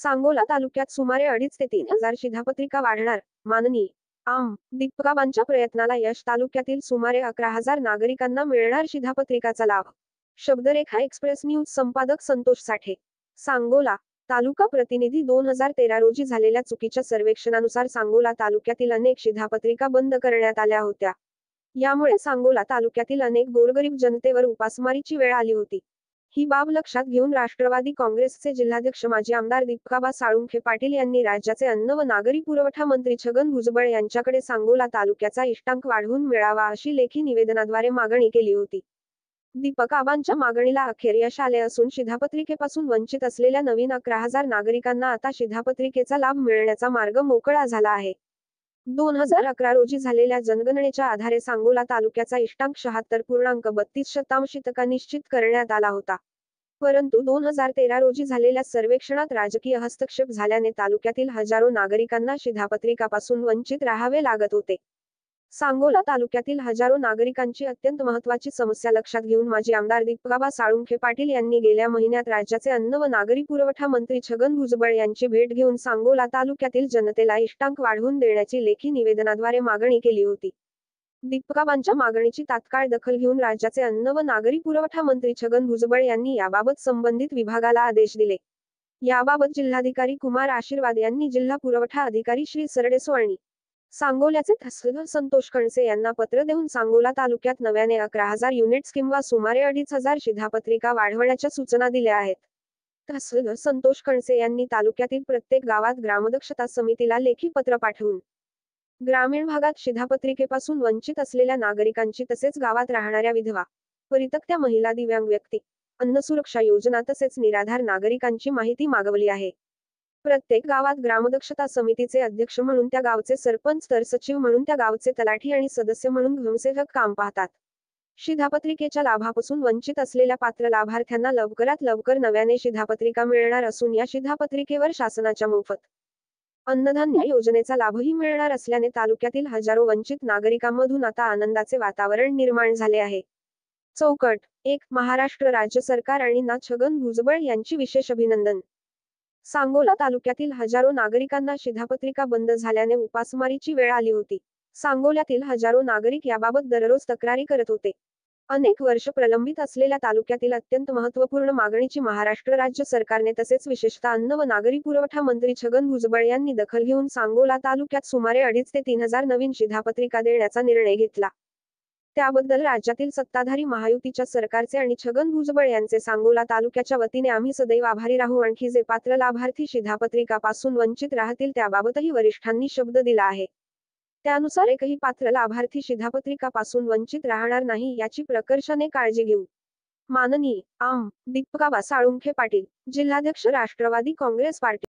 सांगोला तालुक्यात सुमारे 2.5 ते 3,000 शिधापत्रिका वाढणार. माननीय दीपकाबांच्या प्रयत्नाला यश. तालुक्यातील सुमारे 11,000 नागरिकांना मिळणार शिधापत्रिकाचा लाभ. शब्दरेखा एक्सप्रेस न्यूज संपादक संतोष साठे. सांगोला तालुका प्रतिनिधी 2013 रोजी झालेल्या चुकीच्या सर्वेक्षणानुसार सांगोला तालुक्यातील अनेक शिधापत्रिका बंद करण्यात आल्या होत्या. यामुळे सांगोला तालुक्यातील अनेक गोरगरीब जनतेवर उपासमारीची वेळ आली होती. ही बाब लक्षात घेऊन राष्ट्रवादी काँग्रेसचे जिल्हाध्यक्ष माजी आमदार दीपकाबा साळुंखे पाटील यांनी राज्याचे अन्न व नागरी पुरवठा मंत्री छगन भुजबळ यांच्याकडे सांगोला तालुक्याचा इष्टांक वाढवून मिळावा अशी लेखी निवेदनाद्वारे मागणी केली होती. दीपकाबांच्या मागणीला अखेर यश आले असून शिधापत्रिकेपासून वंचित असलेल्या नवीन 11,000 नागरिकांना आता शिधापत्रिकेचा लाभ मिळण्याचा मार्ग मोकळा झाला आहे. 2011 रोजी झालेल्या जनगणनेच्या आधारे सांगोला तालुक्याचा इष्टांक 76.32% निश्चित करण्यात आला होता. परंतु 2013 रोजी झालेल्या सर्वेक्षणात राजकीय हस्तक्षेप झाल्याने तालुक्यातील हजारो नागरिकांना शिधापत्रिकापासून वंचित राहावे लागत होते. सांगोला तालुक्यातील हजारो नागरिकांची अत्यंत महत्त्वाची समस्या लक्षात घेऊन माजी आमदार दीपकाबा साळुंखे पाटील यांनी गेल्या महिन्यात राज्याचे अन्न व नागरी पुरवठा मंत्री छगन भुजबळ यांची भेट घेऊन सांगोला तालुक्यातील जनतेला इष्टांक वाढवून देण्याची लेखी निवेदनाद्वारे मागणी केली होती. दीपकाबांच्या मागणीची तात्काळ दखल घेऊन राज्याचे अन्न व नागरी पुरवठा मंत्री छगन भुजबळ यांनी याबाबत संबंधित विभागाला आदेश दिले. याबाबत जिल्हाधिकारी कुमार आशीर्वाद यांनी जिल्हा पुरवठा अधिकारी श्री सरडेसो आणि सांगोल्याचे तहसीलदार संतोष कणसे यांना पत्र देऊन सांगोला तालुक्यात नव्याने 11,000 युनिट्स किंवा सुमारे 2,500 शिधापत्रिका वाढवण्याच्या सूचना दिल्या आहेत. तहसीलदार संतोष कणसे यांनी तालुक्यातील प्रत्येक गावात ग्रामदक्षता समितीला लेखी पत्र पाठवून ग्रामीण भागात शिधापत्रिकेपासून वंचित असलेल्या नागरिकांची तसेच गावात राहणाऱ्या विधवा, परित्यक्त्या महिला, दिव्यांग व्यक्ती, अन्न सुरक्षा योजना तसेच निराधार नागरिकांची माहिती मागवली आहे. प्रत्येक गावात ग्रामदक्षता समितीचे अध्यक्ष म्हणून त्या गावचे सरपंच तर सचिव म्हणून त्या गावचे तलाठी आणि सदस्य म्हणून ग्रामसेवक काम पाहतात. शिधापत्रिकेच्या लाभापासून वंचित असलेल्या पात्र लाभार्थ्यांना लवकरात लवकर नव्याने शिधापत्रिका मिळणार असून या शिधापत्रिकेवर शासनाच्या मोफत अन्नधान्य योजनेचा लाभही मिळणार असल्याने तालुक्यातील हजारो वंचित नागरिकांमधून आता आनंदाचे वातावरण निर्माण झाले आहे. चौकट 1. महाराष्ट्र राज्य सरकार आणि ना. छगन भुजबळ यांची विशेष अभिनंदन. सांगोला तालुक्यातील हजारो नागरिकांना शिधापत्रिका बंद झाल्याने उपासमारीची वेळ आली होती. सांगोल्यातील हजारो नागरिक याबाबत दररोज तक्रारी करत होते. अनेक वर्ष प्रलंबित असलेल्या तालुक्यातील अत्यंत महत्त्वपूर्ण मागणीची महाराष्ट्र राज्य सरकारने तसेच विशेषतः अन्न व नागरी पुरवठा मंत्री छगन भुजबळ यांनी दखल घेऊन सांगोला तालुक्यात सुमारे 2,500 ते 3,000 नवीन शिधापत्रिका देण्याचा निर्णय घेतला. त्याबद्दल राज्यातील सत्ताधारी महायुतीच्या सरकारचे आणि छगन भुजबळ यांचे सांगोला तालुक्याच्या वतीने आम्ही सदैव आभारी राहू. आणखी जे पात्र लाभार्थी शिधापत्रिकापासून वंचित राहतील त्याबाबतही वरिष्ठांनी शब्द दिला आहे. त्यानुसार एकही पात्र लाभार्थी शिधापत्रिकापासून वंचित राहणार नाही याची प्रकर्षाने काळजी घेऊ. माननीय दीपकाबा साळुंखे पाटील, जिल्हाध्यक्ष राष्ट्रवादी काँग्रेस पार्टी.